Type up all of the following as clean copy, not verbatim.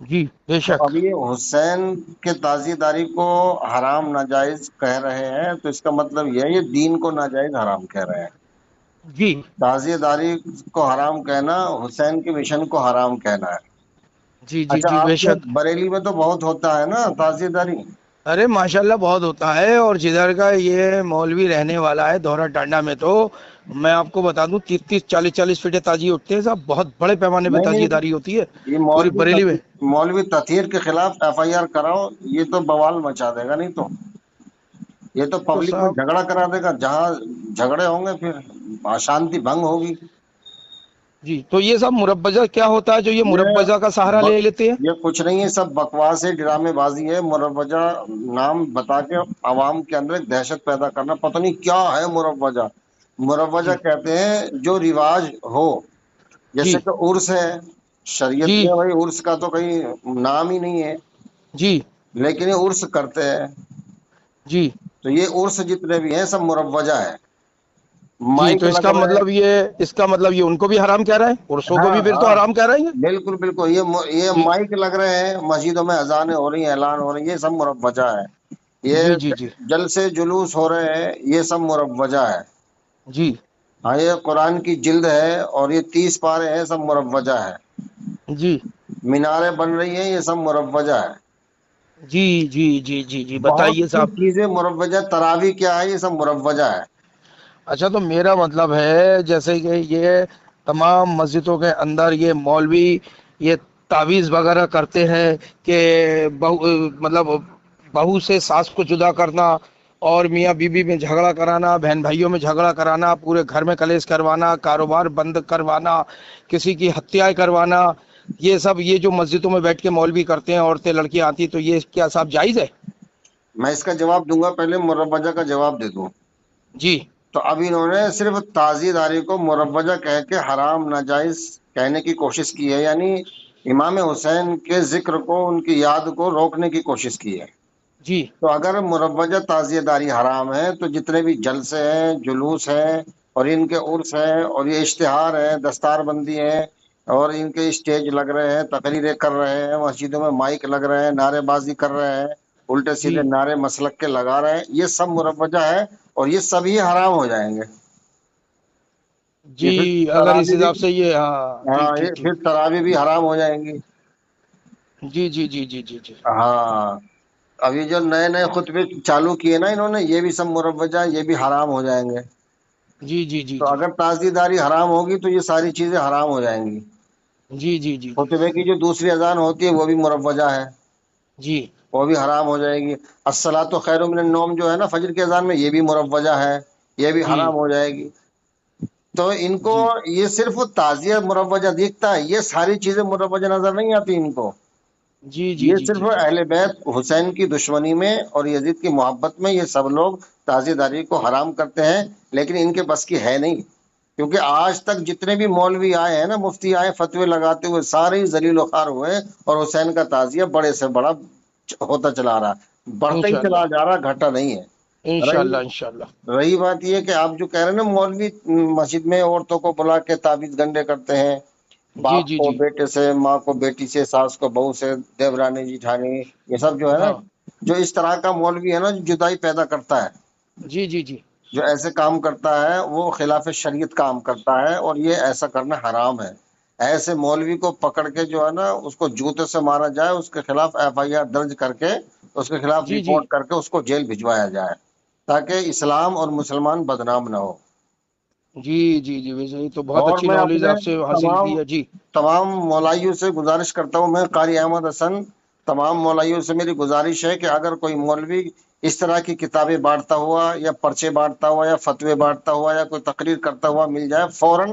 جی بے تو شک. اب یہ حسین کے تازیہ داری کو حرام ناجائز کہہ رہے ہیں، تو اس کا مطلب یہ ہے یہ دین کو ناجائز حرام کہہ رہے ہیں. جی تازیہ داری کو حرام کہنا حسین کے مشن کو حرام کہنا ہے. جی جی اچھا، جی آپ بے کے شک. بریلی میں تو بہت ہوتا ہے نا تازیہ داری؟ ارے ماشاءاللہ بہت ہوتا ہے، اور جدھر کا یہ مولوی رہنے والا ہے دورہ ٹانڈا میں، تو میں آپ کو بتا دوں 30 40 فٹ تاجی اٹھتے ہیں صاحب، بہت بڑے پیمانے پہ نہیں تاجیہ نہیں، داری ہوتی ہے یہ پوری بریلی میں. مولوی تطہیر کے خلاف FIR کراؤ، یہ تو بوال مچا دے گا. نہیں تو یہ تو تو پبلک میں صاحب جھگڑا کرا دے گا، جہاں جھگڑے ہوں گے پھر شانتی بھنگ ہوگی. جی، تو یہ سب مربجہ کیا ہوتا ہے جو یہ یہ مربجہ کا سہارا لے لیتے ہیں؟ یہ کچھ نہیں ہے، سب بکواس ہے، ڈرامے بازی ہے. مروجہ نام بتا کے عوام کے اندر ایک دہشت پیدا کرنا. پتہ نہیں کیا ہے مروجہ. مروجہ جی کہتے ہیں جو رواج ہو، جی جیسے کہ عرس ہے. شریعت جی میں بھائی عرس کا تو کہیں نام ہی نہیں ہے، جی لیکن یہ عرس کرتے ہیں. جی تو یہ عرس جتنے بھی ہیں سب مروجہ ہے. جی، مائک تو اس لگ کا رہے مطلب یہ ان کو بھی حرام کہہ رہا ہے، عرسوں ہیں. کو ہاں بھی پھر تو ہاں، حرام کہہ رہے ہیں. بالکل بالکل. یہ جی مائک لگ رہے ہیں، مسجدوں میں اذانیں ہو رہی ہیں، اعلان ہو رہے ہیں، یہ سب مروجہ ہے. جی یہ جی جی جلسے جلوس ہو رہے ہیں، یہ سب مروجہ ہے. جی ہاں، یہ قرآن کی جلد ہے اور یہ 30 پارے ہیں، سب مروجہ ہے. جی میناریں بن رہی ہیں، یہ سب مروجہ ہے. جی جی جی جی جی بہت بتائیے سی صاحب. چیزیں مروجہ. تراویح کیا ہے؟ یہ سب مروجہ ہے. اچھا، تو میرا مطلب ہے جیسے کہ یہ تمام مسجدوں کے اندر یہ مولوی یہ تعویذ وغیرہ کرتے ہیں کہ مطلب بہو سے ساس کو جدا کرنا، اور میاں بیوی میں جھگڑا کرانا، بہن بھائیوں میں جھگڑا کرانا، پورے گھر میں کلیش کروانا، کاروبار بند کروانا، کسی کی ہتیا کروانا، یہ جو مسجدوں میں بیٹھ کے مولوی کرتے ہیں، عورتیں لڑکیاں آتی، تو یہ کیا صاحب جائز ہے؟ میں اس کا جواب دوں گا، پہلے مروجہ کا جواب دے دوں. جی تو اب انہوں نے صرف تازیہ داری کو مروجہ کہہ کے حرام ناجائز کہنے کی کوشش کی ہے، یعنی امام حسین کے ذکر کو، ان کی یاد کو روکنے کی کوشش کی ہے. جی تو اگر مروجہ تعزیہ داری حرام ہے تو جتنے بھی جلسے ہیں، جلوس ہیں، اور ان کے عرس ہیں، اور یہ اشتہار ہیں، دستار بندی ہیں، اور ان کے اسٹیج لگ رہے ہیں، تقریریں کر رہے ہیں، مسجدوں میں مائک لگ رہے ہیں، نعرے بازی کر رہے ہیں، الٹے جی سیدھے نعرے مسلک کے لگا رہے ہیں، یہ سب مروجہ ہے اور یہ سبھی حرام ہو جائیں گے. یہ پھر جی، اگر اس تراویح بھی، حساب سے یہ، ہاں ہاں ٹھیک یہ ٹھیک ٹھیک. پھر تراویح بھی حرام ہو جائیں گی. جی جی جی جی جی جی ہاں، ابھی جو نئے نئے خطبے چالو کیے نا انہوں نے، یہ بھی سب مروجہ، یہ بھی حرام ہو جائیں گے. جی جی جی تو جی اگر تعزیہ داری حرام ہوگی تو یہ ساری چیزیں حرام ہو جائیں گی. جی جی جی جی خطبے کی جو دوسری اذان ہوتی ہے وہ بھی مروجہ ہے، جی وہ بھی حرام ہو جائے گی. الصلاۃ خیر من النوم جو ہے نا فجر کی اذان میں، یہ بھی مروجہ ہے، یہ بھی جی حرام ہو جائے گی. تو ان کو جی یہ صرف تعزیہ مروجہ دکھتا ہے، یہ ساری چیزیں مروجہ نظر نہیں آتی ان کو. جی جی یہ جی صرف جی جی اہل بیت حسین کی دشمنی میں اور یزید کی محبت میں یہ سب لوگ تعزیہ داری کو حرام کرتے ہیں، لیکن ان کے بس کی ہے نہیں. کیونکہ آج تک جتنے بھی مولوی آئے ہیں نا، مفتی آئے فتوے لگاتے ہوئے، سارے ہی ذلیل و خوار ہوئے، اور حسین کا تعزیہ بڑے سے بڑا ہوتا چلا رہا، بڑھتا ہی انشاءاللہ چلا جا رہا، گھٹا نہیں ہے. انشاءاللہ رہی انشاءاللہ. رہی بات یہ کہ آپ جو کہہ رہے ہیں نا مولوی مسجد میں عورتوں کو بلا کے تعویذ گنڈے کرتے ہیں، جی باپ جی کو جی بیٹے سے، ماں کو بیٹی سے، ساس کو بہو سے، دیورانی جیٹھانی، یہ سب جو ہے نا، ہاں جو اس طرح کا مولوی ہے نا جو جدائی پیدا کرتا ہے، جی جی جی جو ایسے کام کرتا ہے، وہ خلاف شریعت کام کرتا ہے، اور یہ ایسا کرنا حرام ہے. ایسے مولوی کو پکڑ کے جو ہے نا اس کو جوتے سے مارا جائے، اس کے خلاف FIR درج کر کے، اس کے خلاف جی جی رپورٹ کر کے اس کو جیل بھجوایا جائے، تاکہ اسلام اور مسلمان بدنام نہ ہو. جی جی جی ویسے ہی تو بہت اور اچھی میں نالج اپنے آپ سے حاصل تمام کی ہے. جی تمام مولائیوں سے گزارش کرتا ہوں، میں قاری احمد حسن، تمام مولائیوں سے میری گزارش ہے کہ اگر کوئی مولوی اس طرح کی کتابیں بانٹتا ہوا، یا پرچے بانٹتا ہوا، یا فتوے بانٹتا ہوا، یا کوئی تقریر کرتا ہوا مل جائے، فوراً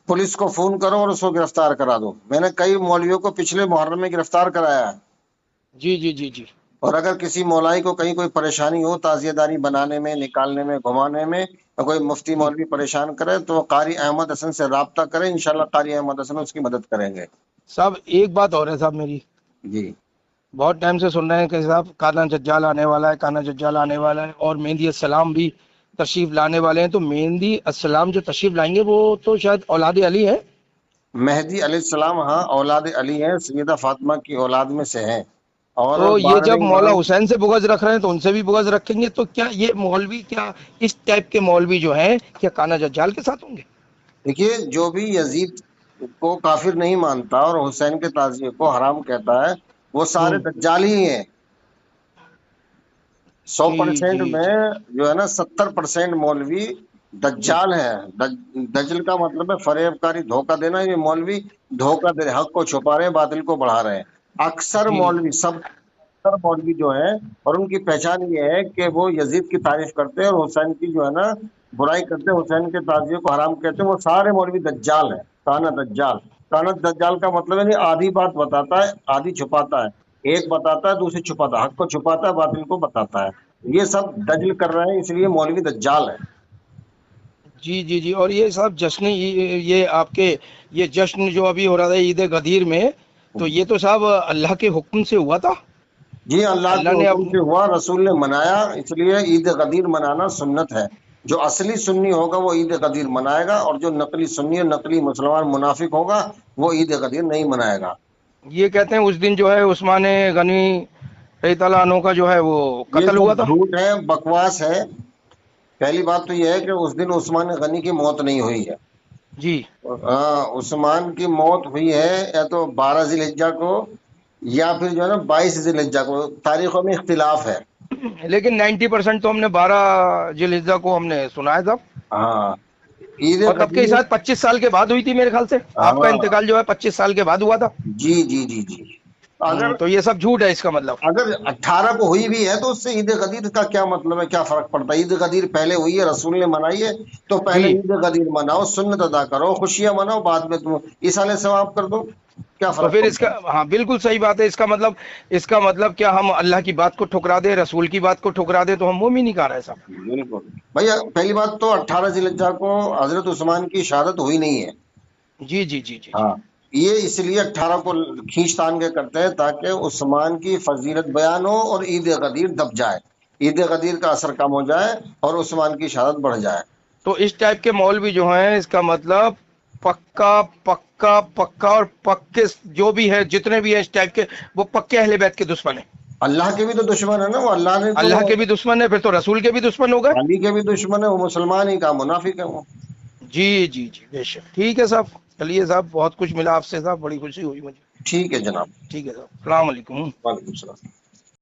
پولیس کو فون کرو اور اس کو گرفتار کرا دو. میں نے کئی مولویوں کو پچھلے محرم میں گرفتار کرایا ہے. جی جی جی جی اور اگر کسی مولائی کو کہیں کوئی پریشانی ہو تعزیہ داری بنانے میں، نکالنے میں، گھمانے میں، اور کوئی مفتی جی مولوی پریشان کرے تو وہ قاری احمد حسن سے رابطہ کرے، انشاءاللہ قاری احمد حسن اس کی مدد کریں گے. صاحب ایک بات اور ہے صاحب میری، جی بہت ٹائم سے سن رہے ہیں کہ صاحب کانا ججال آنے والا ہے، کانا ججال آنے والا ہے، اور مہدی السلام بھی تشریف لانے والے ہیں. تو مہدی السلام جو تشریف لائیں گے وہ تو شاید اولاد علی ہے. مہدی علیہ السلام ہاں اولاد علی ہیں، سیدہ فاطمہ کی اولاد میں سے ہیں، اور تو یہ 12ویں جب مولا امام۔ حسین سے بغض رکھ رہے ہیں تو ان سے بھی بغض رکھیں گے، تو کیا یہ مولوی، کیا اس ٹائپ کے مولوی جو ہیں کیا کانا دجال کے ساتھ ہوں گے؟ دیکھیے جو بھی یزید کو کافر نہیں مانتا اور حسین کے تعزیے کو حرام کہتا ہے، وہ سارے ہوں، دجال ہی ہیں۔ جی 100% جی میں جی جو ہے نا 70% مولوی جی دجال ہے۔ دجل کا مطلب ہے فریب کاری، دھوکہ دینا۔ یہ مولوی دھوکہ دے رہے، حق کو چھپا رہے ہیں، باطل کو بڑھا رہے ہیں۔ اکثر جی مولوی، سب اکثر مولوی جو ہیں، اور ان کی پہچان یہ ہے کہ وہ یزید کی تعریف کرتے ہیں اور حسین کی جو ہے نا برائی کرتے ہیں، حسین کے تعزیے کو حرام کہتے ہیں۔ وہ سارے مولوی دجال ہیں، کانا دجال۔ کانا دجال کا مطلب ہے نہیں آدھی بات بتاتا ہے، آدھی چھپاتا ہے، ایک بتاتا ہے دوسری چھپاتا ہے، حق کو چھپاتا ہے باطل کو بتاتا ہے۔ یہ سب دجل کر رہے ہیں، اس لیے مولوی دجال ہے۔ جی جی جی۔ اور یہ صاحب جشن، یہ آپ کے یہ جشن جو ابھی ہو رہا تھا عید غدیر میں، تو یہ تو صاحب اللہ کے حکم سے ہوا تھا؟ جی اللہ کے اللہ نے اب، حکم سے ہوا، رسول نے منایا، اس لیے عید غدیر منانا سنت ہے۔ جو اصلی سنی ہوگا وہ عید غدیر منائے گا، اور جو نقلی سنی اور نقلی مسلمان منافق ہوگا وہ عید غدیر نہیں منائے گا۔ یہ کہتے ہیں اس دن جو ہے عثمان غنی رضی اللہ عنہ کا جو ہے وہ یہ قتل ہوا سب تھا؟ جھوٹ ہے، بکواس ہے۔ پہلی بات تو یہ ہے کہ اس دن عثمان غنی کی موت نہیں ہوئی ہے۔ جی ہاں عثمان کی موت ہوئی ہے یا تو 12 ذی الحجہ کو، یا پھر جو ہے نا 22 ذی الحجہ کو، تاریخوں میں اختلاف ہے۔ لیکن 90% تو ہم نے 12 ذی الحجہ کو ہم نے سنا ہے صاحب، ہاں عید اور تب کے غدیر، ساتھ 25 سال کے بعد ہوئی تھی میرے خیال سے، آپ کا ہاں انتقال جو ہے 25 سال کے بعد ہوا تھا۔ جی جی جی جی۔ اگر تو یہ سب جھوٹ ہے اس کا مطلب؟ اگر 18 کو ہوئی بھی ہے تو اس سے عید غدیر کا کیا مطلب ہے، کیا فرق پڑتا ہے؟ عید غدیر پہلے ہوئی ہے، رسول نے منائی ہے، تو پہلے جی، عید غدیر مناؤ، سنت ادا کرو، خوشیاں مناؤ، بعد میں تم ایسالے ثواب کر دو، کیا تو فرق پھر اس پڑتا کا، ہے؟ ہاں بالکل صحیح بات ہے، اس کا مطلب کیا ہم اللہ کی بات کو ٹھکرا دیں، رسول کی بات کو ٹھکرا دیں تو ہم مومن نہیں کہا رہے صاحب؟ بالکل بھیا، پہلی بات تو 18 ذی الحجہ کو حضرت عثمان کی شہادت ہوئی نہیں ہے۔ جی جی جی جی جی ہاں یہ اس لیے 18 کو کھینچ تان کے کرتے ہیں تاکہ عثمان کی فضیلت بیان ہو اور عید غدیر دب جائے، عید غدیر کا اثر کم ہو جائے اور عثمان کی شہادت بڑھ جائے۔ تو اس ٹائپ کے مولوی جو ہیں، اس کا مطلب پکا پکا پکا اور پکے جو بھی ہے جتنے بھی ہیں اس ٹائپ کے، وہ پکے اہل بیت کے دشمن ہیں؟ اللہ کے بھی تو دشمن ہے نا وہ، اللہ نے تو اللہ کے بھی دشمن ہے، پھر تو رسول کے بھی دشمن ہو گئے۔ علی کے بھی دشمن ہے، وہ مسلمان ہی کا منافق ہے وہ۔ جی جی جی بے شک، ٹھیک ہے صاحب، چلیے صاحب بہت کچھ ملا آپ سے صاحب، بڑی خوشی ہوئی مجھے۔ ٹھیک ہے جناب، ٹھیک ہے صاحب، السلام علیکم۔ وعلیکم السلام۔